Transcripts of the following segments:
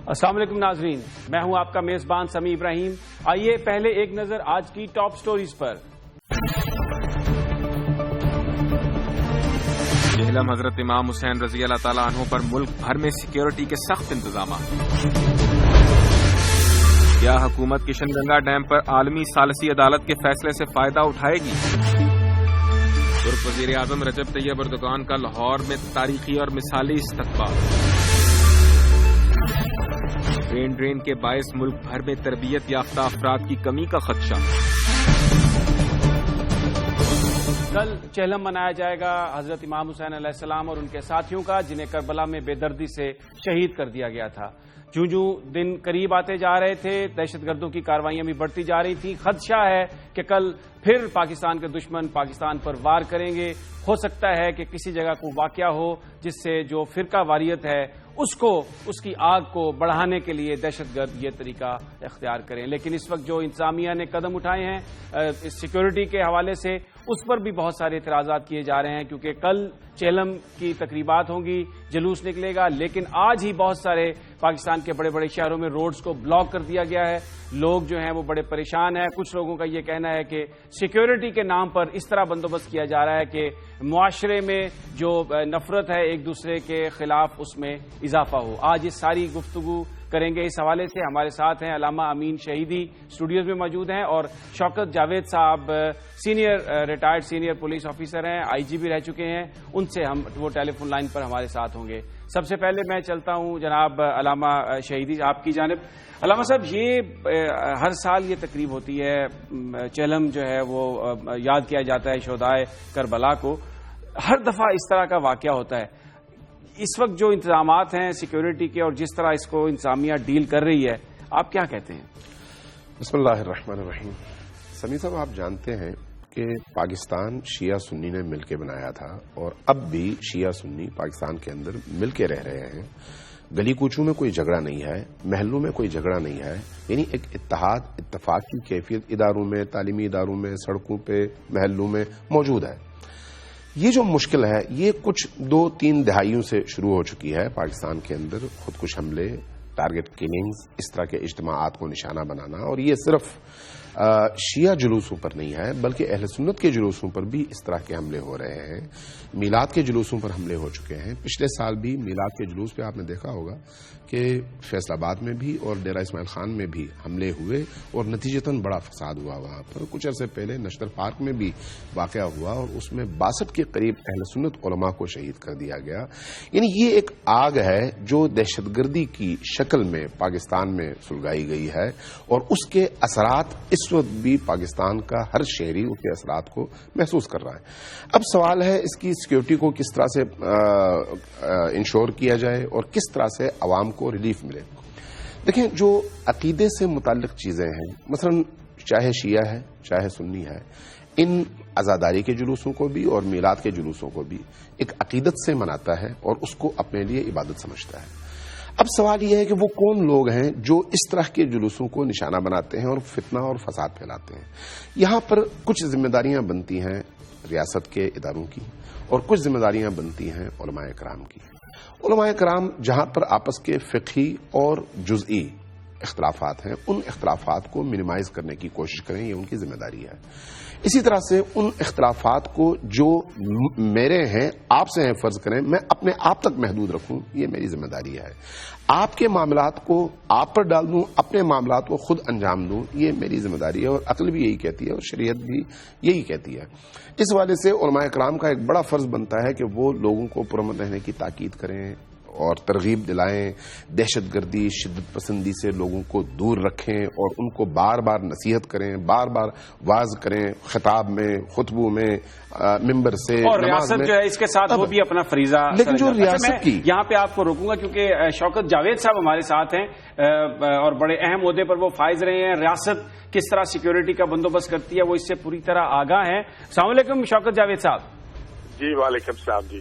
السلام علیکم ناظرین، میں ہوں آپ کا میزبان سمیع ابراہیم۔ آئیے پہلے ایک نظر آج کی ٹاپ سٹوریز پر۔ جہلم حضرت امام حسین رضی اللہ تعالیٰ عنہ پر ملک بھر میں سیکیورٹی کے سخت انتظامات۔ کیا حکومت کشن گنگا ڈیم پر عالمی ثالثی عدالت کے فیصلے سے فائدہ اٹھائے گی؟ ترک وزیر اعظم رجب طیب اردوغان کا لاہور میں تاریخی اور مثالی استقبال۔ برین ڈرین کے باعث ملک بھر میں تربیت یافتہ افراد کی کمی کا خدشہ۔ کل چہلم منایا جائے گا حضرت امام حسین علیہ السلام اور ان کے ساتھیوں کا، جنہیں کربلا میں بے دردی سے شہید کر دیا گیا تھا۔ جو دن قریب آتے جا رہے تھے، دہشت گردوں کی کارروائیاں بھی بڑھتی جا رہی تھیں۔ خدشہ ہے کہ کل پھر پاکستان کے دشمن پاکستان پر وار کریں گے۔ ہو سکتا ہے کہ کسی جگہ کو واقعہ ہو جس سے جو فرقہ واریت ہے اس کی آگ کو بڑھانے کے لیے دہشت گرد یہ طریقہ اختیار کریں۔ لیکن اس وقت جو انتظامیہ نے قدم اٹھائے ہیں سیکیورٹی کے حوالے سے، اس پر بھی بہت سارے اعتراضات کیے جا رہے ہیں، کیونکہ کل چہلم کی تقریبات ہوں گی، جلوس نکلے گا، لیکن آج ہی بہت سارے پاکستان کے بڑے بڑے شہروں میں روڈز کو بلاک کر دیا گیا ہے۔ لوگ جو ہیں وہ بڑے پریشان ہیں۔ کچھ لوگوں کا یہ کہنا ہے کہ سیکیورٹی کے نام پر اس طرح بندوبست کیا جا رہا ہے کہ معاشرے میں جو نفرت ہے ایک دوسرے کے خلاف اس میں اضافہ ہو۔ آج یہ ساری گفتگو کریں گے۔ اس حوالے سے ہمارے ساتھ ہیں علامہ امین شہیدی، اسٹوڈیوز میں موجود ہیں، اور شوکت جاوید صاحب ریٹائرڈ سینئر پولیس آفیسر ہیں، آئی جی بھی رہ چکے ہیں۔ ان سے وہ ٹیلی فون لائن پر ہمارے ساتھ ہوں گے۔ سب سے پہلے میں چلتا ہوں جناب علامہ شہیدی آپ کی جانب۔ علامہ صاحب، یہ ہر سال یہ تقریب ہوتی ہے، چہلم جو ہے وہ یاد کیا جاتا ہے شہدائے کربلا کو۔ ہر دفعہ اس طرح کا واقعہ ہوتا ہے۔ اس وقت جو انتظامات ہیں سیکیورٹی کے اور جس طرح اس کو انتظامیہ ڈیل کر رہی ہے، آپ کیا کہتے ہیں؟ بسم اللہ الرحمن الرحیم۔ سمیع صاحب، آپ جانتے ہیں کہ پاکستان شیعہ سنی نے مل کے بنایا تھا، اور اب بھی شیعہ سنی پاکستان کے اندر مل کے رہ رہے ہیں۔ گلی کوچوں میں کوئی جھگڑا نہیں ہے، محلوں میں کوئی جھگڑا نہیں ہے، یعنی ایک اتحاد اتفاق کی کیفیت اداروں میں، تعلیمی اداروں میں، سڑکوں پہ، محلوں میں موجود ہے۔ یہ جو مشکل ہے یہ کچھ 2-3 دہائیوں سے شروع ہو چکی ہے پاکستان کے اندر، خودکش حملے، ٹارگٹ کلنگز، اس طرح کے اجتماعات کو نشانہ بنانا، اور یہ صرف شیعہ جلوسوں پر نہیں ہے بلکہ اہل سنت کے جلوسوں پر بھی اس طرح کے حملے ہو رہے ہیں۔ میلاد کے جلوسوں پر حملے ہو چکے ہیں۔ پچھلے سال بھی میلاد کے جلوس پہ آپ نے دیکھا ہوگا کہ فیصل آباد میں بھی اور ڈیرہ اسماعیل خان میں بھی حملے ہوئے، اور نتیجتاً بڑا فساد ہوا وہاں پر۔ کچھ عرصے پہلے نشتر پارک میں بھی واقعہ ہوا، اور اس میں 62 کے قریب اہل سنت علماء کو شہید کر دیا گیا۔ یعنی یہ ایک آگ ہے جو دہشت گردی کی شکل میں پاکستان میں سلگائی گئی ہے، اور اس کے اثرات اس وقت بھی پاکستان کا ہر شہری اس کے اثرات کو محسوس کر رہا ہے۔ اب سوال ہے اس کی سیکیورٹی کو کس طرح سے انشور کیا جائے اور کس طرح سے عوام کو ریلیف ملے۔ دیکھیں، جو عقیدے سے متعلق چیزیں ہیں، مثلا چاہے شیعہ ہے چاہے سنی ہے، ان عزاداری کے جلوسوں کو بھی اور میلاد کے جلوسوں کو بھی ایک عقیدت سے مناتا ہے اور اس کو اپنے لیے عبادت سمجھتا ہے۔ اب سوال یہ ہے کہ وہ کون لوگ ہیں جو اس طرح کے جلوسوں کو نشانہ بناتے ہیں اور فتنہ اور فساد پھیلاتے ہیں۔ یہاں پر کچھ ذمہ داریاں بنتی ہیں ریاست کے اداروں کی، اور کچھ ذمہ داریاں بنتی ہیں علماء کرام کی۔ علماء کرام جہاں پر آپس کے فقہی اور جزئی اختلافات ہیں، ان اختلافات کو منیمائز کرنے کی کوشش کریں، یہ ان کی ذمہ داری ہے۔ اسی طرح سے ان اختلافات کو جو میرے ہیں آپ سے ہیں فرض کریں، میں اپنے آپ تک محدود رکھوں، یہ میری ذمہ داری ہے۔ آپ کے معاملات کو آپ پر ڈال دوں، اپنے معاملات کو خود انجام دوں، یہ میری ذمہ داری ہے، اور عقل بھی یہی کہتی ہے اور شریعت بھی یہی کہتی ہے۔ اس حوالے سے علماء کرام کا ایک بڑا فرض بنتا ہے کہ وہ لوگوں کو پرامن رہنے کی تاکید کریں اور ترغیب دلائیں، دہشت گردی، شدت پسندی سے لوگوں کو دور رکھیں، اور ان کو بار بار نصیحت کریں، بار بار واعظ کریں، خطاب میں، خطبوں میں، ممبر سے، اور ریاست جو ہے اس کے ساتھ وہ بھی اپنا فریضہ۔ لیکن جو ریاست کی، یہاں پہ آپ کو روکوں گا کیونکہ شوکت جاوید صاحب ہمارے ساتھ ہیں اور بڑے اہم عہدے پر وہ فائز رہے ہیں۔ ریاست کس طرح سیکیورٹی کا بندوبست کرتی ہے وہ اس سے پوری طرح آگاہ ہیں۔ السلام علیکم شوکت جاوید صاحب۔ جی وعلیکم السلام۔ جی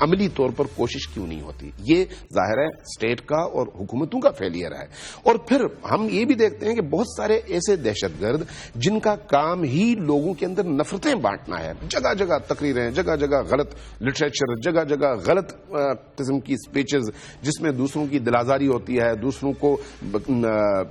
عملی طور پر کوشش کیوں نہیں ہوتی؟ یہ ظاہر ہے اسٹیٹ کا اور حکومتوں کا فیلئر ہے. اور پھر ہم یہ بھی دیکھتے ہیں کہ بہت سارے ایسے دہشت گرد جن کا کام ہی لوگوں کے اندر نفرتیں بانٹنا ہے، جگہ جگہ تقریریں، جگہ جگہ غلط لٹریچر، جگہ جگہ غلط قسم کی اسپیچز جس میں دوسروں کی دلازاری ہوتی ہے، دوسروں کو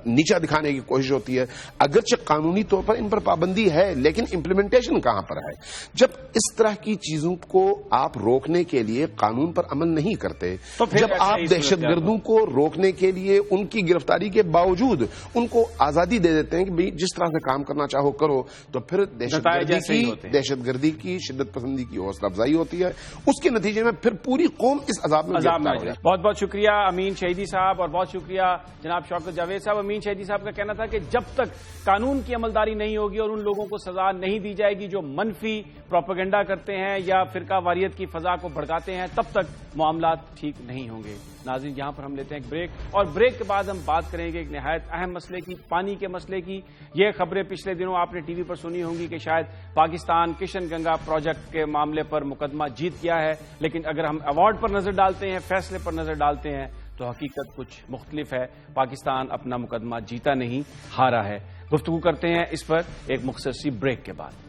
نیچا دکھانے کی کوشش ہوتی ہے. اگرچہ قانونی طور پر ان پر پابندی ہے لیکن امپلیمنٹیشن کہاں پر ہے؟ جب اس طرح کی چیزوں کو آپ روکنے کے لیے قانون پر عمل نہیں کرتے، جب آپ دہشت گردوں کو روکنے کے لیے ان کی گرفتاری کے باوجود ان کو آزادی دے دیتے ہیں کہ بھئی جس طرح سے کام کرنا چاہو کرو، تو پھر دہشت گردی کی شدت پسندی کی حوصلہ افزائی ہوتی ہے. اس کے نتیجے میں پھر پوری قوم اس عذاب میں گرفتار ہے. بہت بہت شکریہ امین شہیدی صاحب، اور بہت شکریہ جناب شوکت جاوید صاحب. امین شہیدی صاحب کا کہنا تھا کہ جب تک قانون کی عملداری نہیں ہوگی اور ان لوگوں کو سزا نہیں دی جائے گی جو منفی پروپیگنڈا کرتے ہیں یا فرقہ واریت کی فضا کو بھڑکاتے ہیں، تب تک معاملات ٹھیک نہیں ہوں گے. ناظرین، یہاں پر ہم لیتے ہیں ایک بریک، اور بریک کے بعد ہم بات کریں گے ایک نہایت اہم مسئلے کی، پانی کے مسئلے کی. یہ خبریں پچھلے دنوں آپ نے ٹی وی پر سنی ہوں گی کہ شاید پاکستان کشن گنگا پروجیکٹ کے معاملے پر مقدمہ جیت گیا ہے، لیکن اگر ہم ایوارڈ پر نظر ڈالتے ہیں، فیصلے پر نظر ڈالتے ہیں، تو حقیقت کچھ مختلف ہے. پاکستان اپنا مقدمہ جیتا نہیں، ہارا ہے. گفتگو کرتے ہیں اس پر ایک مختصر سی بریک کے بعد.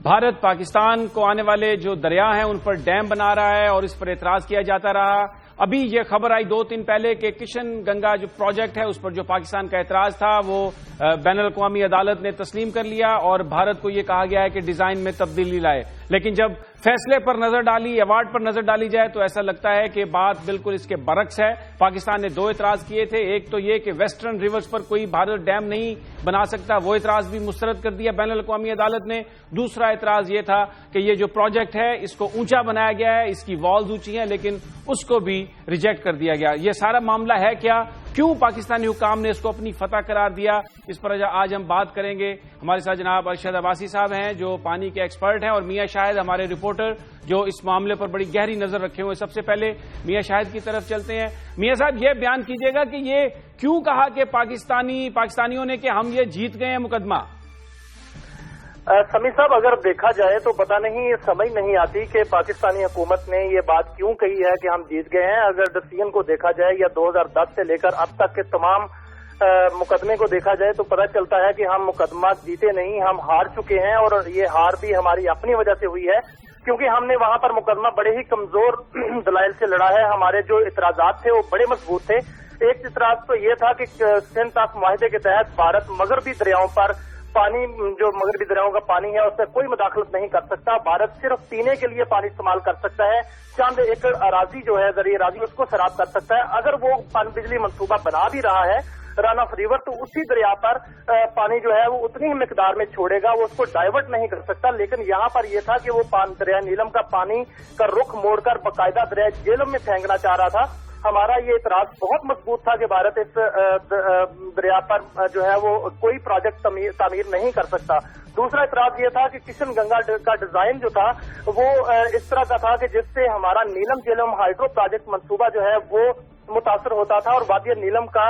بھارت پاکستان کو آنے والے جو دریا ہیں ان پر ڈیم بنا رہا ہے اور اس پر اعتراض کیا جاتا رہا. ابھی یہ خبر آئی 2 دن پہلے کہ کشن گنگا جو پروجیکٹ ہے اس پر جو پاکستان کا اعتراض تھا وہ بین الاقوامی عدالت نے تسلیم کر لیا اور بھارت کو یہ کہا گیا ہے کہ ڈیزائن میں تبدیلی لائے. لیکن جب فیصلے پر نظر ڈالی، ایوارڈ پر نظر ڈالی جائے تو ایسا لگتا ہے کہ بات بالکل اس کے برعکس ہے. پاکستان نے 2 اعتراض کیے تھے. ایک تو یہ کہ ویسٹرن ریورز پر کوئی بھارت ڈیم نہیں بنا سکتا، وہ اعتراض بھی مسترد کر دیا بین الاقوامی عدالت نے. دوسرا اعتراض یہ تھا کہ یہ جو پروجیکٹ ہے اس کو اونچا بنایا گیا ہے، اس کی والز اونچی ہیں، لیکن اس کو بھی ریجیکٹ کر دیا گیا. یہ سارا معاملہ ہے کیا؟ کیوں پاکستانی حکام نے اس کو اپنی فتح قرار دیا؟ اس پر آج ہم بات کریں گے. ہمارے ساتھ جناب ارشد عباسی صاحب ہیں جو پانی کے ایکسپرٹ ہیں، اور میاں شاہد ہمارے رپورٹر جو اس معاملے پر بڑی گہری نظر رکھے ہوئے. سب سے پہلے میاں شاہد کی طرف چلتے ہیں. میاں صاحب، یہ بیان کیجیے گا کہ یہ کیوں کہا کہ پاکستانیوں نے کہ ہم یہ جیت گئے ہیں مقدمہ؟ سمیع صاحب، اگر دیکھا جائے تو پتہ نہیں، سمجھ نہیں آتی کہ پاکستانی حکومت نے یہ بات کیوں کہی ہے کہ ہم جیت گئے ہیں. اگر ڈسیزن کو دیکھا جائے یا 2010 سے لے کر اب تک کے تمام مقدمے کو دیکھا جائے تو پتہ چلتا ہے کہ ہم مقدمہ جیتے نہیں، ہم ہار چکے ہیں. اور یہ ہار بھی ہماری اپنی وجہ سے ہوئی ہے کیونکہ ہم نے وہاں پر مقدمہ بڑے ہی کمزور دلائل سے لڑا ہے. ہمارے جو اعتراضات تھے وہ بڑے مضبوط تھے. ایک اعتراض تو یہ تھا کہ سندھ طاس معاہدے کے تحت بھارت مغربی دریاؤں پر پانی، جو مغربی دریاؤں کا پانی ہے اس سے کوئی مداخلت نہیں کر سکتا. بھارت صرف پینے کے لیے پانی استعمال کر سکتا ہے. چند ایکڑ اراضی جو ہے زرعی اراضی اس کو سیراب کر سکتا ہے. اگر وہ بجلی منصوبہ بنا بھی رہا ہے رن آف ریور تو اسی دریا پر پانی جو ہے وہ اتنی ہی مقدار میں چھوڑے گا، وہ اس کو ڈائیورٹ نہیں کر سکتا. لیکن یہاں پر یہ تھا کہ وہ دریا نیلم کا پانی کا رخ موڑ کر باقاعدہ دریا جیلم میں پھینکنا چاہ رہا تھا. ہمارا یہ اعتراض بہت مضبوط تھا کہ بھارت اس دریا پر جو ہے وہ کوئی پروجیکٹ تعمیر نہیں کر سکتا. دوسرا اعتراض یہ تھا کہ کشن گنگا کا ڈیزائن جو تھا وہ اس طرح کا تھا کہ جس سے ہمارا نیلم جیلم ہائیڈرو پروجیکٹ منصوبہ جو ہے وہ متاثر ہوتا تھا اور وادی نیلم کا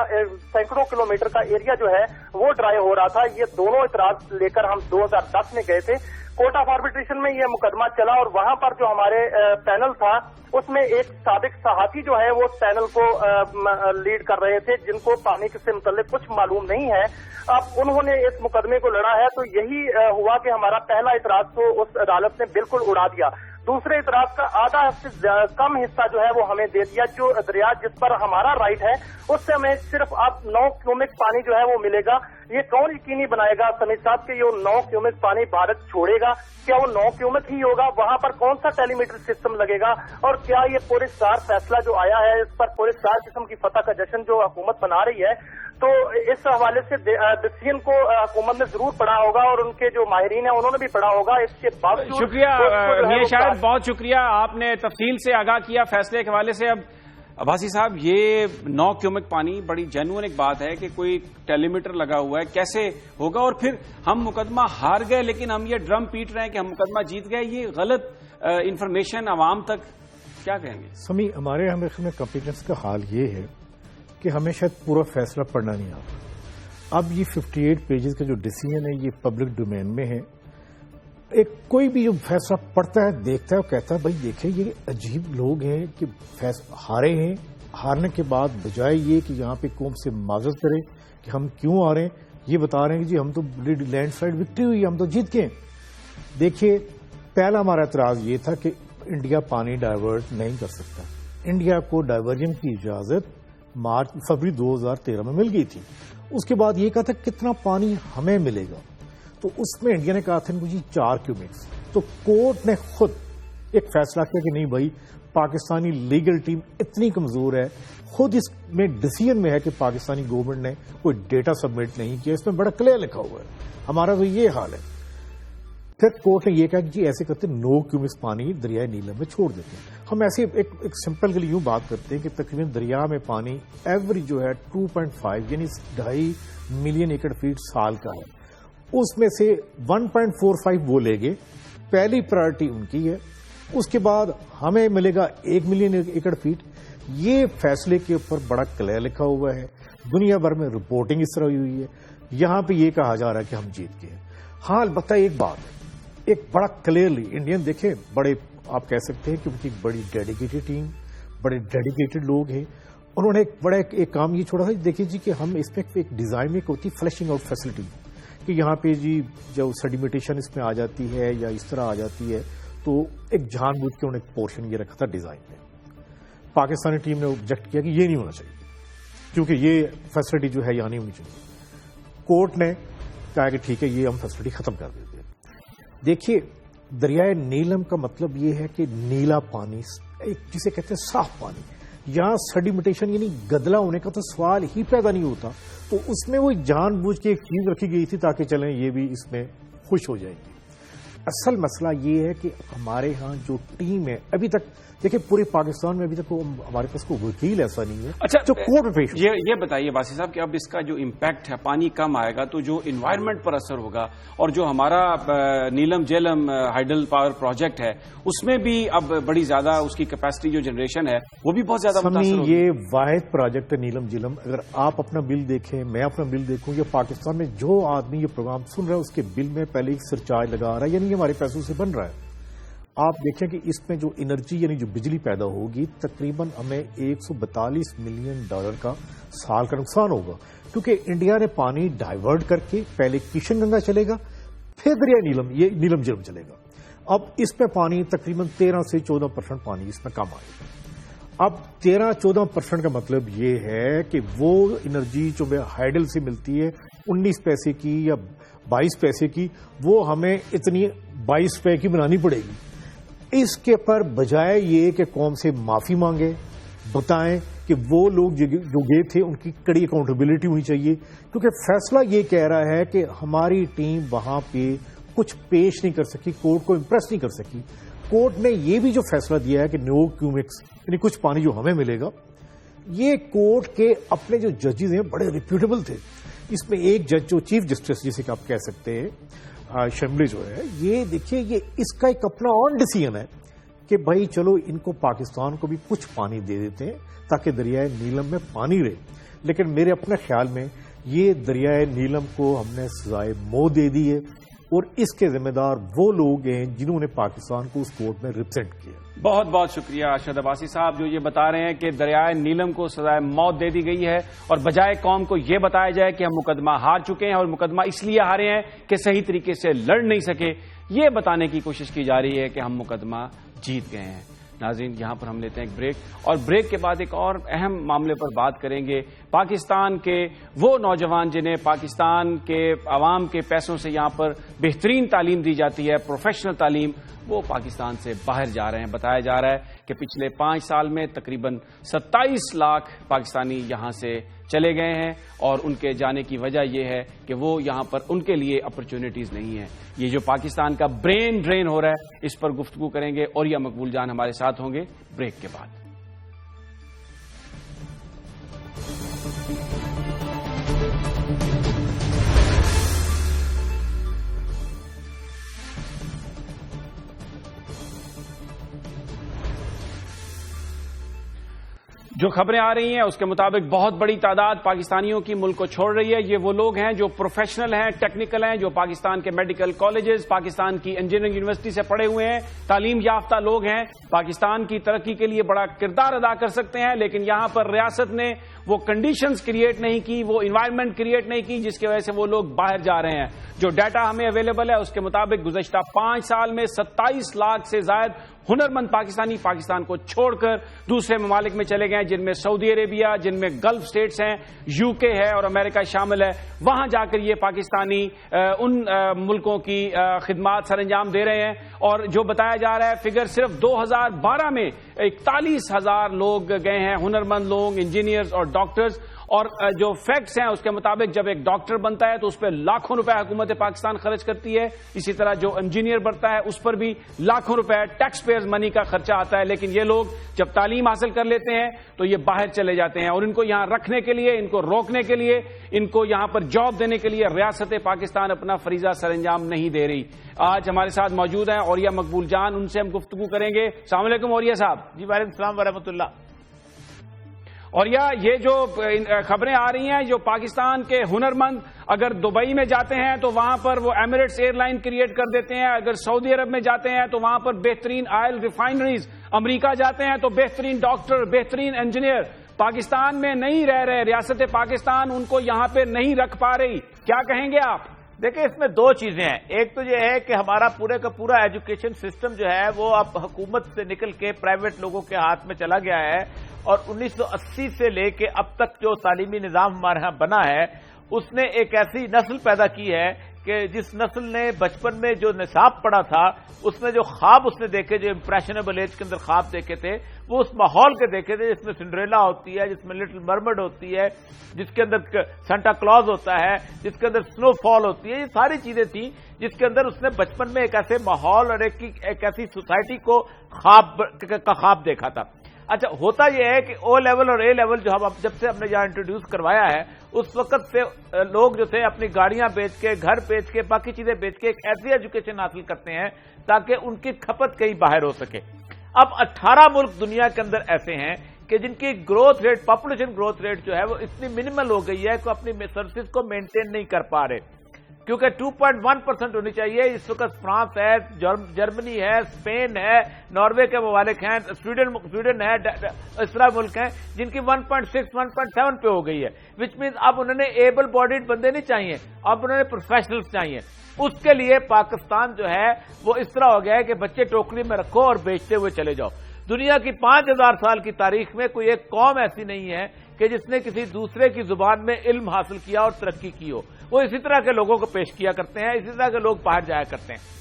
سینکڑوں کلومیٹر کا ایریا جو ہے وہ ڈرائی ہو رہا تھا. یہ دونوں اعتراض لے کر ہم 2010 میں گئے تھے. کورٹ آف آربیٹریشن میں یہ مقدمہ چلا اور وہاں پر جو ہمارے پینل تھا اس میں ایک سابق صحافی جو ہے وہ پینل کو لیڈ کر رہے تھے جن کو پانی سے متعلق کچھ معلوم نہیں ہے. اب انہوں نے اس مقدمے کو لڑا ہے تو یہی ہوا کہ ہمارا پہلا اعتراض تو اس عدالت نے بالکل اڑا دیا. دوسرے اعتراض کا آدھا سے کم حصہ جو ہے وہ ہمیں دے دیا. جو دریا جس پر ہمارا رائٹ ہے اس سے ہمیں صرف اب 9 کیومک پانی جو ہے وہ ملے گا. یہ کون یقینی بنائے گا سمیع صاحب کہ یہ 9 کیومک پانی بھارت چھوڑے گا؟ کیا وہ 9 کیومک ہی ہوگا؟ وہاں پر کون سا ٹیلی میٹر سسٹم لگے گا؟ اور کیا یہ پورے سار فیصلہ جو آیا ہے اس پر پورے سار قسم کی فتح کا جشن جو حکومت بنا رہی ہے تو اس حوالے سے ڈسیزن کو حکومت نے ضرور پڑھا ہوگا اور ان کے جو ماہرین ہیں انہوں نے بھی پڑھا ہوگا. اس کے باوجود شکریہ میاں شاہد، بہت شکریہ، آپ نے تفصیل سے آگاہ کیا فیصلے کے حوالے سے. اب عباسی صاحب، یہ 9 کیومک پانی بڑی جینوئن ایک بات ہے کہ کوئی ٹیلی میٹر لگا ہوا ہے، کیسے ہوگا؟ اور پھر ہم مقدمہ ہار گئے لیکن ہم یہ ڈرم پیٹ رہے ہیں کہ ہم مقدمہ جیت گئے. یہ غلط انفارمیشن عوام تک کیا کہیں گے؟ سمی، ہمارے میں کمپیٹنس کا حال یہ ہے کہ ہمیں شاید پورا فیصلہ پڑھنا نہیں آتا. اب یہ 58 پیجز کا جو ڈیسیژن ہے یہ پبلک ڈومین میں ہے. کوئی بھی جو فیصلہ پڑھتا ہے دیکھتا ہے اور کہتا ہے بھائی دیکھیں یہ عجیب لوگ ہیں کہ ہارے ہیں، ہارنے کے بعد بجائے یہ کہ یہاں پہ قوم سے معذرت کرے کہ ہم کیوں آ رہے ہیں، یہ بتا رہے ہیں کہ جی ہم تو لینڈ سلائڈ وکٹری ہوئی، ہم تو جیت گئے. دیکھیے پہلا ہمارا اعتراض یہ تھا کہ انڈیا پانی ڈائیورٹ نہیں کر سکتا. انڈیا کو ڈائیورژن کی اجازت فروری 2013 میں مل گئی تھی. اس کے بعد یہ کہا تھا کتنا پانی ہمیں ملے گا، تو اس میں انڈیا نے کہا تھا ان کو جی 4 کیوبکس. تو کورٹ نے خود ایک فیصلہ کیا کہ نہیں بھائی پاکستانی لیگل ٹیم اتنی کمزور ہے، خود اس میں ڈیسیژن میں ہے کہ پاکستانی گورنمنٹ نے کوئی ڈیٹا سبمٹ نہیں کیا. اس میں بڑا کلیئر لکھا ہوا ہے. ہمارا تو یہ حال ہے. پھر کورٹ نے یہ کہا کہ جی ایسے کرتے 9 کیوبکس پانی دریائے نیلم میں چھوڑ دیتے ہیں. ہم ایسے ایک سمپل کے لیے یوں بات کرتے ہیں کہ تقریباً دریا میں پانی ایوریج جو ہے 2.5 یعنی 2.5 ملین ایکڑ فیٹ سال کا ہے. اس میں سے 1.45 وہ لے گے، پہلی پرائرٹی ان کی ہے. اس کے بعد ہمیں ملے گا 1 ملین ایکڑ فیٹ. یہ فیصلے کے اوپر بڑا کلیئر لکھا ہوا ہے. دنیا بھر میں رپورٹنگ اس طرح ہوئی ہے. یہاں پہ یہ کہا جا رہا ہے کہ ہم جیت گئے. ہاں البتہ ایک بات ہے، ایک بڑا کلیئرلی انڈین دیکھیں، بڑے آپ کہہ سکتے ہیں کہ ان کی بڑی ڈیڈیکیٹڈ ٹیم، بڑے ڈیڈیکیٹڈ لوگ ہیں. انہوں نے ایک کام یہ چھوڑا تھا. دیکھیں جی کہ ہم اس میں ایک ڈیزائن میں ہوتی فلشنگ آؤٹ فیسلٹی کہ یہاں پہ جی جو سیڈیمیٹیشن اس میں آ جاتی ہے یا اس طرح آ جاتی ہے، تو ایک جان بوجھ کے انہوں نے ایک پورشن یہ رکھا تھا ڈیزائن میں. پاکستانی ٹیم نے آبجیکٹ کیا کہ یہ نہیں ہونا چاہیے کیونکہ یہ فیسلٹی جو ہے یہاں نہیں ہونی چاہیے. کورٹ نے کہا کہ ٹھیک ہے یہ ہم فیسلٹی ختم کر دیتے ہیں. دیکھیے دریائے نیلم کا مطلب یہ ہے کہ نیلا پانی، جسے کہتے ہیں صاف پانی. یہاں سیڈیمیٹیشن یعنی گدلا ہونے کا تو سوال ہی پیدا نہیں ہوتا. تو اس میں وہ جان بوجھ کے ایک چیز رکھی گئی تھی تاکہ چلیں یہ بھی اس میں خوش ہو جائیں گے. اصل مسئلہ یہ ہے کہ ہمارے ہاں جو ٹیم ہے ابھی تک دیکھیں پورے پاکستان میں ابھی تک ہمارے پاس کوئی وکیل ایسا نہیں ہے. اچھا جو کورٹ میں پیش یہ بتائیے باسی صاحب کہ اب اس کا جو امپیکٹ ہے، پانی کم آئے گا تو جو انوائرمنٹ پر اثر ہوگا، اور جو ہمارا نیلم جیلم ہائیڈل پاور پروجیکٹ ہے اس میں بھی اب بڑی زیادہ اس کی کیپیسٹی جو جنریشن ہے وہ بھی بہت زیادہ متاثر ہوگی. یہ واحد پروجیکٹ ہے نیلم جیلم. اگر آپ اپنا بل دیکھیں، میں اپنا بل دیکھوں، یا پاکستان میں جو آدمی یہ پروگرام سن رہا ہے اس کے بل میں پہلے ایک سرچارج لگا رہا ہے، یعنی ہمارے پیسوں سے بن رہا ہے. آپ دیکھیں کہ اس میں جو انرجی یعنی جو بجلی پیدا ہوگی تقریباً ہمیں $142 ملین کا سال کا نقصان ہوگا، کیونکہ انڈیا نے پانی ڈائیورٹ کر کے پہلے کشن گنگا چلے گا، پھر دریا نیلم، یہ نیلم جیلم چلے گا. اب اس میں پانی تقریباً 13 سے 14% پانی اس میں کم آئے گا. اب 13-14% کا مطلب یہ ہے کہ وہ انرجی جو ہائیڈل سے ملتی ہے 19 پیسے کی یا 22 پیسے کی، وہ ہمیں اتنی 22 روپے کی بنانی پڑے گی. اس کے پر بجائے یہ کہ قوم سے معافی مانگے، بتائیں کہ وہ لوگ جو گئے تھے ان کی کڑی اکاؤنٹیبلٹی ہونی چاہیے، کیونکہ فیصلہ یہ کہہ رہا ہے کہ ہماری ٹیم وہاں پہ کچھ پیش نہیں کر سکی، کورٹ کو امپریس نہیں کر سکی. کورٹ نے یہ بھی جو فیصلہ دیا ہے کہ 9 کیوبکس یعنی کچھ پانی جو ہمیں ملے گا، یہ کورٹ کے اپنے جو ججز ہیں بڑے ریپیوٹیبل تھے. اس میں ایک جج جو چیف جسٹس جسے کہ آپ کہہ سکتے ہیں شملی جو ہے، یہ دیکھیے یہ اس کا ایک اپنا آن ڈیسیژن ہے کہ بھائی چلو ان کو پاکستان کو بھی کچھ پانی دے دیتے ہیں تاکہ دریائے نیلم میں پانی رہے. لیکن میرے اپنے خیال میں یہ دریائے نیلم کو ہم نے سزائے موت دے دی ہے، اور اس کے ذمہ دار وہ لوگ ہیں جنہوں نے پاکستان کو اس کورٹ میں ریپرزینٹ کیا. بہت بہت شکریہ ارشد عباسی صاحب جو یہ بتا رہے ہیں کہ دریائے نیلم کو سزائے موت دے دی گئی ہے، اور بجائے قوم کو یہ بتایا جائے کہ ہم مقدمہ ہار چکے ہیں اور مقدمہ اس لیے ہارے ہیں کہ صحیح طریقے سے لڑ نہیں سکے، یہ بتانے کی کوشش کی جا رہی ہے کہ ہم مقدمہ جیت گئے ہیں. ناظرین یہاں پر ہم لیتے ہیں ایک بریک، اور بریک کے بعد ایک اور اہم معاملے پر بات کریں گے. پاکستان کے وہ نوجوان جنہیں پاکستان کے عوام کے پیسوں سے یہاں پر بہترین تعلیم دی جاتی ہے، پروفیشنل تعلیم، وہ پاکستان سے باہر جا رہے ہیں. بتایا جا رہا ہے کہ پچھلے 5 سال میں تقریباً 27 لاکھ پاکستانی یہاں سے چلے گئے ہیں، اور ان کے جانے کی وجہ یہ ہے کہ وہ یہاں پر ان کے لیے اپرچونٹیز نہیں ہیں. یہ جو پاکستان کا برین ڈرین ہو رہا ہے اس پر گفتگو کریں گے، اور یہ مقبول جان ہمارے ساتھ ہوں گے بریک کے بعد. جو خبریں آ رہی ہیں اس کے مطابق بہت بڑی تعداد پاکستانیوں کی ملک کو چھوڑ رہی ہے. یہ وہ لوگ ہیں جو پروفیشنل ہیں, ٹیکنیکل ہیں, جو پاکستان کے میڈیکل کالجز, پاکستان کی انجینئرنگ یونیورسٹی سے پڑھے ہوئے ہیں, تعلیم یافتہ لوگ ہیں, پاکستان کی ترقی کے لیے بڑا کردار ادا کر سکتے ہیں. لیکن یہاں پر ریاست نے وہ کنڈیشنز کریٹ نہیں کی, وہ انوائرمنٹ کریٹ نہیں کی جس کی وجہ سے وہ لوگ باہر جا رہے ہیں. جو ڈیٹا ہمیں اویلیبل ہے اس کے مطابق گزشتہ 5 سال میں 27 لاکھ سے زائد ہنرمند پاکستانی پاکستان کو چھوڑ کر دوسرے ممالک میں چلے گئے, جن میں سعودی عربیہ, جن میں گلف سٹیٹس ہیں, یو کے ہے اور امریکہ شامل ہے. وہاں جا کر یہ پاکستانی ان ملکوں کی خدمات سر انجام دے رہے ہیں. اور جو بتایا جا رہا ہے فگر صرف 2012 میں 41,000 لوگ گئے ہیں, ہنرمند لوگ, انجینئرز اور ڈاکٹرز. اور جو فیکٹس ہیں اس کے مطابق جب ایک ڈاکٹر بنتا ہے تو اس پہ لاکھوں روپے حکومت پاکستان خرچ کرتی ہے. اسی طرح جو انجینئر بنتا ہے اس پر بھی لاکھوں روپے ٹیکس پیئرز منی کا خرچہ آتا ہے. لیکن یہ لوگ جب تعلیم حاصل کر لیتے ہیں تو یہ باہر چلے جاتے ہیں, اور ان کو یہاں رکھنے کے لیے, ان کو روکنے کے لیے, ان کو یہاں پر جاب دینے کے لیے ریاست پاکستان اپنا فریضہ سر انجام نہیں دے رہی. آج ہمارے ساتھ موجود ہیں اوریہ مقبول جان, ان سے ہم گفتگو کریں گے. السلام علیکم اوریہ صاحب. جی وعلیکم السلام ورحمۃ اللہ. اور یہ جو خبریں آ رہی ہیں, جو پاکستان کے ہنرمند اگر دبئی میں جاتے ہیں تو وہاں پر وہ ایمریٹس ایئر لائن کریٹ کر دیتے ہیں, اگر سعودی عرب میں جاتے ہیں تو وہاں پر بہترین آئل ریفائنریز, امریکہ جاتے ہیں تو بہترین ڈاکٹر, بہترین انجینئر پاکستان میں نہیں رہ رہے, ریاست پاکستان ان کو یہاں پہ نہیں رکھ پا رہی. کیا کہیں گے آپ؟ دیکھیں اس میں 2 چیزیں ہیں. ایک تو یہ ہے کہ ہمارا پورے کا پورا ایجوکیشن سسٹم جو ہے وہ اب حکومت سے نکل کے پرائیویٹ لوگوں کے ہاتھ میں چلا گیا ہے, اور 1980 سے لے کے اب تک جو تعلیمی نظام ہمارے ہاں بنا ہے اس نے ایک ایسی نسل پیدا کی ہے کہ جس نسل نے بچپن میں جو نصاب پڑھا تھا, اس میں جو خواب اس نے دیکھے, جو امپریشنیبل ایج کے اندر خواب دیکھے تھے, وہ اس ماحول کے دیکھے تھے جس میں سنڈریلا ہوتی ہے, جس میں لٹل مرمڈ ہوتی ہے, جس کے اندر سانتا کلوز ہوتا ہے, جس کے اندر سنو فال ہوتی ہے. یہ ساری چیزیں تھیں جس کے اندر اس نے بچپن میں ایک ایسے ماحول اور ایک ایسی سوسائٹی کو خواب دیکھا تھا. اچھا, ہوتا یہ ہے کہ او لیول اور اے لیول جو جب سے ہم نے یہاں انٹروڈیوس کروایا ہے اس وقت سے لوگ جو تھے اپنی گاڑیاں بیچ کے, گھر بیچ کے, باقی چیزیں بیچ کے ایک ایسی ایجوکیشن حاصل کرتے ہیں تاکہ ان کی کھپت کہیں باہر ہو سکے. اب 18 ملک دنیا کے اندر ایسے ہیں کہ جن کی growth rate, population growth rate جو ہے وہ اتنی منیمل ہو گئی ہے کہ اپنی سروسز کو مینٹین نہیں کر پا رہے, کیونکہ 2.1% ہونی چاہیے. اس وقت فرانس ہے, جرمنی ہے, اسپین ہے, ناروے کے ممالک ہیں, سویڈن ہے, اس طرح ملک ہیں جن کی 1.6 1.7 پہ ہو گئی ہے. وچ مینز اب انہوں نے ایبل باڈیڈ بندے نہیں چاہیے, اب انہوں نے پروفیشنلز چاہیے. اس کے لیے پاکستان جو ہے وہ اس طرح ہو گیا ہے کہ بچے ٹوکری میں رکھو اور بیچتے ہوئے چلے جاؤ. دنیا کی 5000 سال کی تاریخ میں کوئی ایک قوم ایسی نہیں ہے کہ جس نے کسی دوسرے کی زبان میں علم حاصل کیا اور ترقی کی ہو. وہ اسی طرح کے لوگوں کو پیش کیا کرتے ہیں, اسی طرح کے لوگ باہر جایا کرتے ہیں.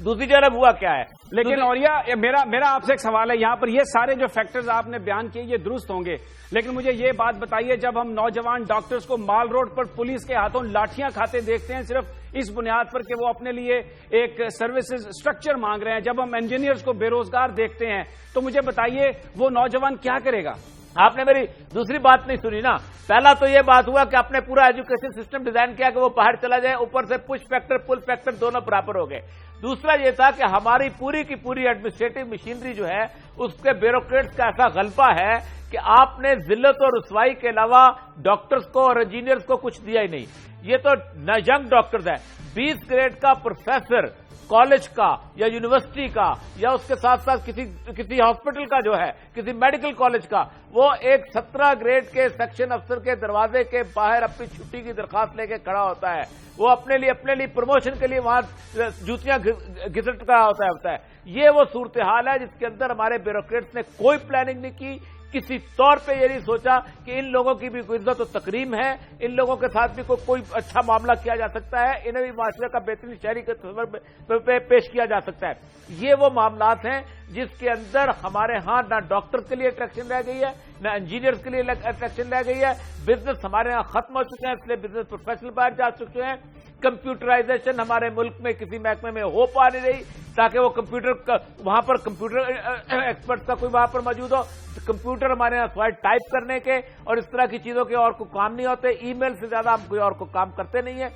دوسری جانب ہوا کیا ہے؟ لیکن اوریہ میرا آپ سے ایک سوال ہے, یہاں پر یہ سارے جو فیکٹرز آپ نے بیان کیے یہ درست ہوں گے, لیکن مجھے یہ بات بتائیے, جب ہم نوجوان ڈاکٹرز کو مال روڈ پر پولیس کے ہاتھوں لاٹھیاں کھاتے دیکھتے ہیں صرف اس بنیاد پر کہ وہ اپنے لیے ایک سروسز اسٹرکچر مانگ رہے ہیں, جب ہم انجینئرز کو بے روزگار دیکھتے ہیں, تو مجھے بتائیے وہ نوجوان کیا کرے گا؟ آپ نے میری دوسری بات نہیں سنی نا. پہلا تو یہ بات ہوا کہ آپ نے پورا ایجوکیشن سسٹم ڈیزائن کیا کہ وہ باہر چلا جائے, اوپر سے پش فیکٹر پل فیکٹر دونوں برابر ہو گئے. دوسرا یہ تھا کہ ہماری پوری کی پوری ایڈمنسٹریٹو مشینری جو ہے اس کے بیوروکریٹس کا ایسا غلبہ ہے کہ آپ نے ذلت اور رسوائی کے علاوہ ڈاکٹرز کو اور انجینئرز کو کچھ دیا ہی نہیں. یہ تو ینگ ڈاکٹرز ہیں, 20 گریڈ کا پروفیسر کالج کا یا یونیورسٹی کا یا اس کے ساتھ ساتھ کسی ہاسپٹل کا جو ہے, کسی میڈیکل کالج کا, وہ ایک 17 گریڈ کے سیکشن افسر کے دروازے کے باہر اپنی چھٹی کی درخواست لے کے کھڑا ہوتا ہے. وہ اپنے لیے پروموشن کے لیے وہاں جوتیاں گھسٹ رہا ہوتا ہے. یہ وہ صورتحال ہے جس کے اندر ہمارے بیوروکریٹس نے کوئی پلاننگ نہیں کی, کسی طور پہ یہ نہیں سوچا کہ ان لوگوں کی بھی کوئی عزت و تکریم ہے, ان لوگوں کے ساتھ بھی کوئی اچھا معاملہ کیا جا سکتا ہے, انہیں بھی معاشرے کا بہترین شہری کے تصور پہ پیش کیا جا سکتا ہے. یہ وہ معاملات ہیں جس کے اندر ہمارے ہاں نہ ڈاکٹر کے لیے اٹریکشن رہ گئی ہے, نہ انجینئر کے لیے اٹریکشن رہ گئی ہے. بزنس ہمارے ہاں ختم ہو چکے ہیں, اس لیے بزنس پروفیشنل باہر جا چکے ہیں. کمپیوٹرائزیشن ہمارے ملک میں کسی محکمے میں ہو پا نہیں رہی تاکہ وہ وہاں پر کمپیوٹر ایکسپرٹ کا کوئی وہاں پر موجود ہو. کمپیوٹر ہمارے یہاں سوائے ٹائپ کرنے کے اور اس طرح کی چیزوں کے اور کوئی کام نہیں ہوتے. ای میل سے زیادہ ہم کوئی اور کو کام کرتے نہیں ہیں.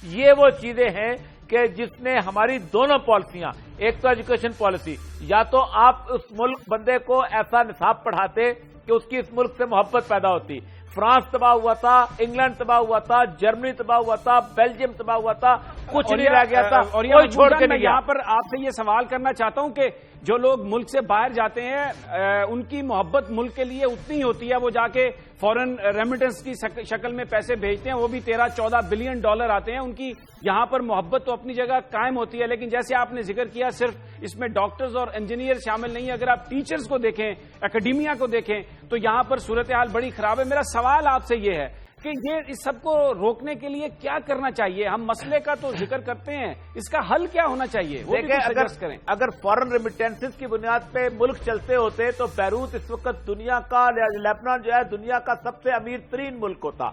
یہ وہ چیزیں ہیں کہ جس نے ہماری دونوں پالیسیاں, ایک تو ایجوکیشن پالیسی, یا تو آپ اس ملک بندے کو ایسا نصاب پڑھاتے کہ اس کی اس ملک سے محبت پیدا ہوتی. فرانس تباہ ہوا تھا, انگلینڈ تباہ ہوا تھا, جرمنی تباہ ہوا تھا, بیلجیم تباہ ہوا تھا, کچھ نہیں رہ گیا تھا, اور کوئی چھوڑ کے میں نہیں گیا. یہاں پر آپ سے یہ سوال کرنا چاہتا ہوں کہ جو لوگ ملک سے باہر جاتے ہیں ان کی محبت ملک کے لیے اتنی ہوتی ہے, وہ جا کے فورن ریمیٹنس کی شکل میں پیسے بھیجتے ہیں, وہ بھی 13-14 بلین ڈالر آتے ہیں, ان کی یہاں پر محبت تو اپنی جگہ قائم ہوتی ہے. لیکن جیسے آپ نے ذکر کیا, صرف اس میں ڈاکٹرز اور انجینئر شامل نہیں, اگر آپ ٹیچرز کو دیکھیں, اکیڈیمیا کو دیکھیں, تو یہاں پر صورتحال بڑی خراب ہے. میرا سوال آپ سے یہ ہے کہ یہ اس سب کو روکنے کے لیے کیا کرنا چاہیے؟ ہم مسئلے کا تو ذکر کرتے ہیں, اس کا حل کیا ہونا چاہیے؟ دیکھیں, اگر فورن ریمیٹنسز کی بنیاد پہ ملک چلتے ہوتے تو بیروت اس وقت دنیا کا, لیبنان جو ہے دنیا کا سب سے امیر ترین ملک ہوتا.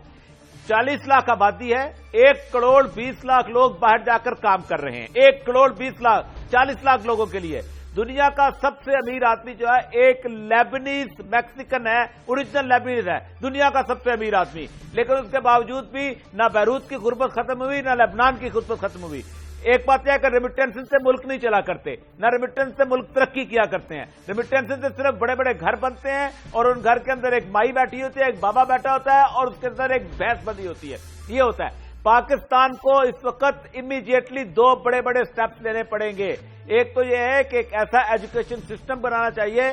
40 لاکھ آبادی ہے, 1 کروڑ 20 لاکھ لوگ باہر جا کر کام کر رہے ہیں. 1 کروڑ 20 لاکھ 40 لاکھ لوگوں کے لیے دنیا کا سب سے امیر آدمی جو ہے ایک لیبنیز میکسیکن ہے, اوریجنل لیبنیز ہے, دنیا کا سب سے امیر آدمی. لیکن اس کے باوجود بھی نہ بیروت کی غربت ختم ہوئی, نہ لیبنان کی غربت ختم ہوئی. ایک بات یہ ہے کہ ریمیٹنس سے ملک نہیں چلا کرتے, نہ ریمیٹنس سے ملک ترقی کیا کرتے ہیں. ریمیٹنس سے صرف بڑے بڑے گھر بنتے ہیں اور ان گھر کے اندر ایک مائی بیٹھی ہوتی ہے, ایک بابا بیٹھا ہوتا ہے اور اس کے اندر ایک بھینس بندی ہوتی ہے. یہ ہوتا ہے. پاکستان کو اس وقت امیڈیٹلی 2 بڑے بڑے سٹیپس لینے پڑیں گے. ایک تو یہ ہے کہ ایک ایسا ایجوکیشن سسٹم بنانا چاہیے,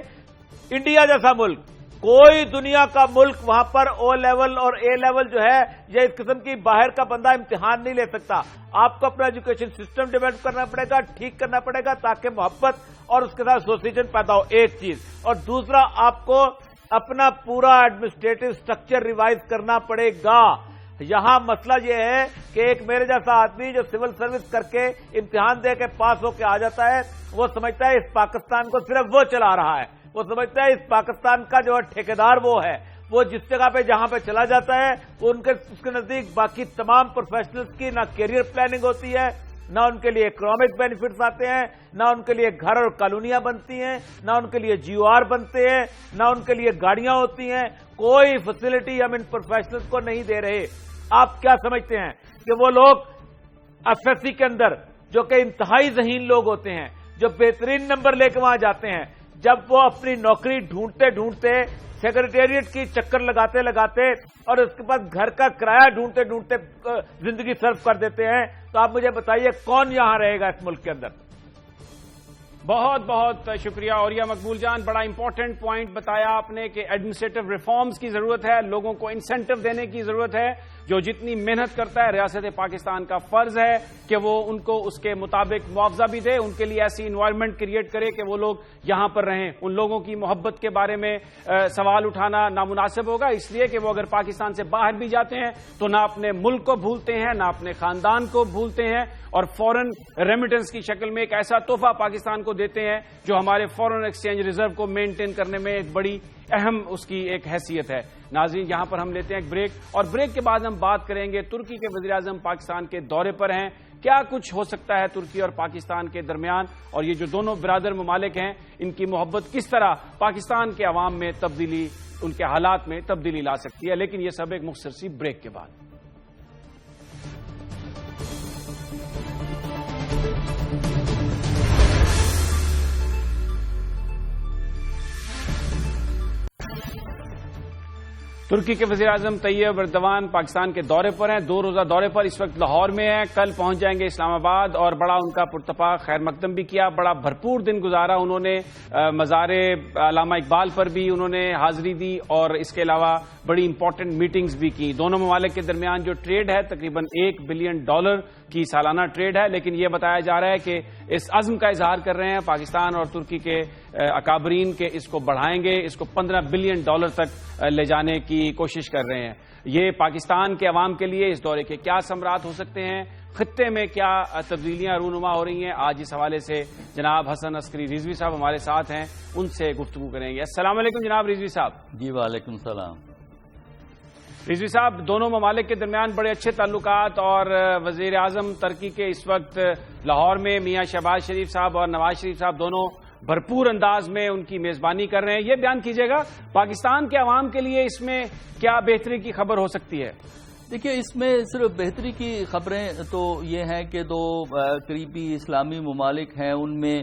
انڈیا جیسا ملک, کوئی دنیا کا ملک وہاں پر او لیول اور اے لیول جو ہے یا اس قسم کی باہر کا بندہ امتحان نہیں لے سکتا. آپ کو اپنا ایجوکیشن سسٹم ڈیولپ کرنا پڑے گا, ٹھیک کرنا پڑے گا, تاکہ محبت اور اس کے ساتھ ایسوسیشن پیدا ہو. ایک چیز. اور دوسرا, آپ کو اپنا پورا ایڈمنسٹریٹو سٹرکچر ریوائز کرنا پڑے گا. یہاں مسئلہ یہ ہے کہ ایک میرے جیسا آدمی جو سول سروس کر کے امتحان دے کے پاس ہو کے آ جاتا ہے, وہ سمجھتا ہے اس پاکستان کو صرف وہ چلا رہا ہے. وہ سمجھتا ہے اس پاکستان کا جو ٹھیکیدار وہ ہے. وہ جس جگہ پہ جہاں پہ چلا جاتا ہے وہ اس کے نزدیک باقی تمام پروفیشنلز کی نہ کیریئر پلاننگ ہوتی ہے, نہ ان کے لیے اکنامک بینیفٹس آتے ہیں, نہ ان کے لیے گھر اور کالونیاں بنتی ہیں, نہ ان کے لیے GOR بنتے ہیں, نہ ان کے لیے گاڑیاں ہوتی ہیں. کوئی فیسلٹی ہم ان پروفیشنلز کو نہیں دے رہے. آپ کیا سمجھتے ہیں کہ وہ لوگ FSC کے اندر جو کہ انتہائی ذہین لوگ ہوتے ہیں, جو بہترین نمبر لے کے وہاں جاتے ہیں, جب وہ اپنی نوکری ڈھونڈتے ڈھونڈتے سیکریٹریٹ کی چکر لگاتے لگاتے اور اس کے بعد گھر کا کرایہ ڈھونڈتے ڈھونڈتے زندگی صرف کر دیتے ہیں, تو آپ مجھے بتائیے کون یہاں رہے گا اس ملک کے اندر؟ بہت بہت شکریہ اوریہ مقبول جان. بڑا امپورٹنٹ پوائنٹ بتایا آپ نے کہ ایڈمنسٹریٹو ریفارمز کی ضرورت ہے, لوگوں کو انسینٹو دینے کی ضرورت ہے. جو جتنی محنت کرتا ہے, ریاست پاکستان کا فرض ہے کہ وہ ان کو اس کے مطابق معاوضہ بھی دے, ان کے لیے ایسی انوائرمنٹ کریٹ کرے کہ وہ لوگ یہاں پر رہیں. ان لوگوں کی محبت کے بارے میں سوال اٹھانا نامناسب ہوگا, اس لیے کہ وہ اگر پاکستان سے باہر بھی جاتے ہیں تو نہ اپنے ملک کو بھولتے ہیں, نہ اپنے خاندان کو بھولتے ہیں, اور فورن ریمیٹنس کی شکل میں ایک ایسا تحفہ پاکستان کو دیتے ہیں جو ہمارے فورن ایکسچینج ریزرو کو مینٹین کرنے میں ایک بڑی اہم اس کی ایک حیثیت ہے. ناظرین, یہاں پر ہم لیتے ہیں ایک بریک, اور بریک کے بعد ہم بات کریں گے ترکی کے وزیراعظم پاکستان کے دورے پر ہیں, کیا کچھ ہو سکتا ہے ترکی اور پاکستان کے درمیان, اور یہ جو دونوں برادر ممالک ہیں ان کی محبت کس طرح پاکستان کے عوام میں تبدیلی, ان کے حالات میں تبدیلی لا سکتی ہے. لیکن یہ سب ایک مختصر سی بریک کے بعد. ترکی کے وزیراعظم طیب اردوان پاکستان کے دورے پر ہیں, 2 روزہ دورے پر اس وقت لاہور میں ہیں, کل پہنچ جائیں گے اسلام آباد, اور بڑا ان کا پرتپاک خیر مقدم بھی کیا, بڑا بھرپور دن گزارا انہوں نے. مزار علامہ اقبال پر بھی انہوں نے حاضری دی, اور اس کے علاوہ بڑی امپورٹنٹ میٹنگز بھی کی. دونوں ممالک کے درمیان جو ٹریڈ ہے تقریباً $1 بلین کی سالانہ ٹریڈ ہے, لیکن یہ بتایا جا رہا ہے کہ اس عزم کا اظہار کر رہے ہیں پاکستان اور ترکی کے اکابرین کہ اس کو بڑھائیں گے, اس کو $15 بلین تک لے جانے کی کوشش کر رہے ہیں. یہ پاکستان کے عوام کے لیے اس دورے کے کیا ثمرات ہو سکتے ہیں, خطے میں کیا تبدیلیاں رونما ہو رہی ہیں, آج اس حوالے سے جناب حسن عسکری رضوی صاحب ہمارے ساتھ ہیں, ان سے گفتگو کریں گے. السلام علیکم جناب رضوی صاحب. جی وعلیکم السلام. رضوی صاحب, دونوں ممالک کے درمیان بڑے اچھے تعلقات, اور وزیر اعظم ترکی کے اس وقت لاہور میں میاں شہباز شریف صاحب اور نواز شریف صاحب دونوں بھرپور انداز میں ان کی میزبانی کر رہے ہیں. یہ بیان کیجیے گا پاکستان کے عوام کے لیے اس میں کیا بہتری کی خبر ہو سکتی ہے؟ دیکھیے, اس میں صرف بہتری کی خبریں تو یہ ہیں کہ 2 قریبی اسلامی ممالک ہیں, ان میں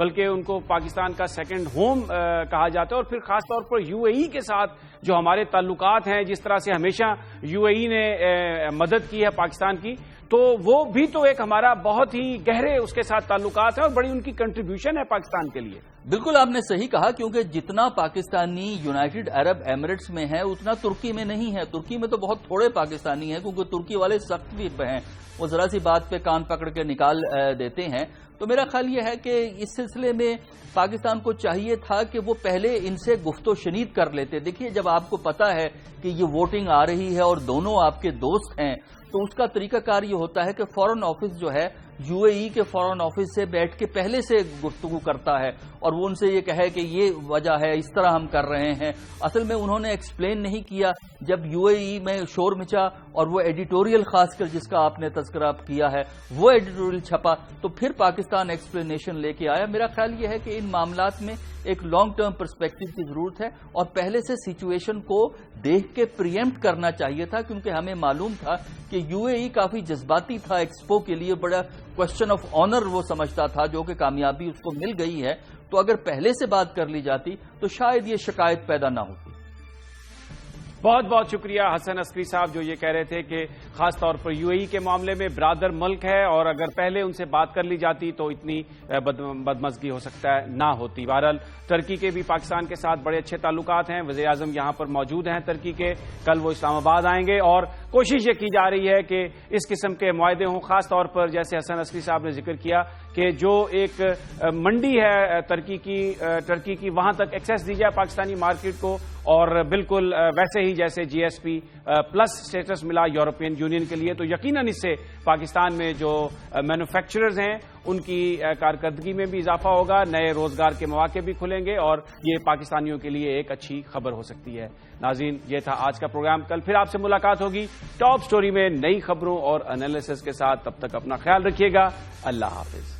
بلکہ ان کو پاکستان کا سیکنڈ ہوم کہا جاتا ہے. اور پھر خاص طور پر یو اے ای کے ساتھ جو ہمارے تعلقات ہیں، جس طرح سے ہمیشہ یو اے ای نے مدد کی ہے پاکستان کی، تو وہ بھی تو ایک ہمارا بہت ہی گہرے اس کے ساتھ تعلقات ہیں اور بڑی ان کی کنٹریبیوشن ہے پاکستان کے لیے. بالکل آپ نے صحیح کہا، کیونکہ جتنا پاکستانی یونائیٹڈ عرب ایمریٹس میں ہے اتنا ترکی میں نہیں ہے. ترکی میں تو بہت تھوڑے پاکستانی ہیں، کیونکہ ترکی والے سخت بھی ہیں، وہ ذرا سی بات پہ کان پکڑ کے نکال دیتے ہیں. تو میرا خیال یہ ہے کہ اس سلسلے میں پاکستان کو چاہیے تھا کہ وہ پہلے ان سے گفت و شنید کر لیتے. دیکھیے، جب آپ کو پتا ہے کہ یہ ووٹنگ آ رہی ہے اور دونوں آپ کے دوست ہیں، تو اس کا طریقہ کار یہ ہوتا ہے کہ فارن آفس جو ہے یو اے ای کے فارن آفس سے بیٹھ کے پہلے سے گفتگو کرتا ہے اور وہ ان سے یہ کہے کہ یہ وجہ ہے، اس طرح ہم کر رہے ہیں. اصل میں انہوں نے ایکسپلین نہیں کیا. جب یو اے ای میں شور مچا اور وہ ایڈیٹوریل خاص کر جس کا آپ نے تذکرہ کیا ہے وہ ایڈیٹوریل چھپا، تو پھر پاکستان ایکسپلینیشن لے کے آیا. میرا خیال یہ ہے کہ ان معاملات میں ایک لانگ ٹرم پرسپیکٹو کی ضرورت ہے اور پہلے سے سچویشن کو دیکھ کے پریمپٹ کرنا چاہیے تھا، کیونکہ ہمیں معلوم تھا کہ یو اے ای کافی جذباتی تھا ایکسپو کے لیے، بڑا کوشچن آف آنر وہ سمجھتا تھا، جو کہ کامیابی اس کو مل گئی ہے. تو اگر پہلے سے بات کر لی جاتی تو شاید یہ شکایت پیدا نہ ہوتی. بہت بہت شکریہ حسن عسکری صاحب، جو یہ کہہ رہے تھے کہ خاص طور پر یو اے ای کے معاملے میں برادر ملک ہے اور اگر پہلے ان سے بات کر لی جاتی تو اتنی بدمزگی ہو سکتا ہے نہ ہوتی. بہرحال ترکی کے بھی پاکستان کے ساتھ بڑے اچھے تعلقات ہیں. وزیر اعظم یہاں پر موجود ہیں ترکی کے، کل وہ اسلام آباد آئیں گے اور کوشش یہ کی جا رہی ہے کہ اس قسم کے معاہدے ہوں. خاص طور پر جیسے حسن عسکری صاحب نے ذکر کیا کہ جو ایک منڈی ہے ٹرکی کی وہاں تک ایکسیس دی جائے پاکستانی مارکیٹ کو، اور بالکل ویسے ہی جیسے جی ایس پی پلس سٹیٹس ملا یورپین یونین کے لیے، تو یقیناً اس سے پاکستان میں جو مینوفیکچررز ہیں ان کی کارکردگی میں بھی اضافہ ہوگا، نئے روزگار کے مواقع بھی کھلیں گے اور یہ پاکستانیوں کے لیے ایک اچھی خبر ہو سکتی ہے. ناظرین، یہ تھا آج کا پروگرام. کل پھر آپ سے ملاقات ہوگی ٹاپ سٹوری میں نئی خبروں اور انالیسس کے ساتھ. تب تک اپنا خیال رکھیے گا. اللہ حافظ.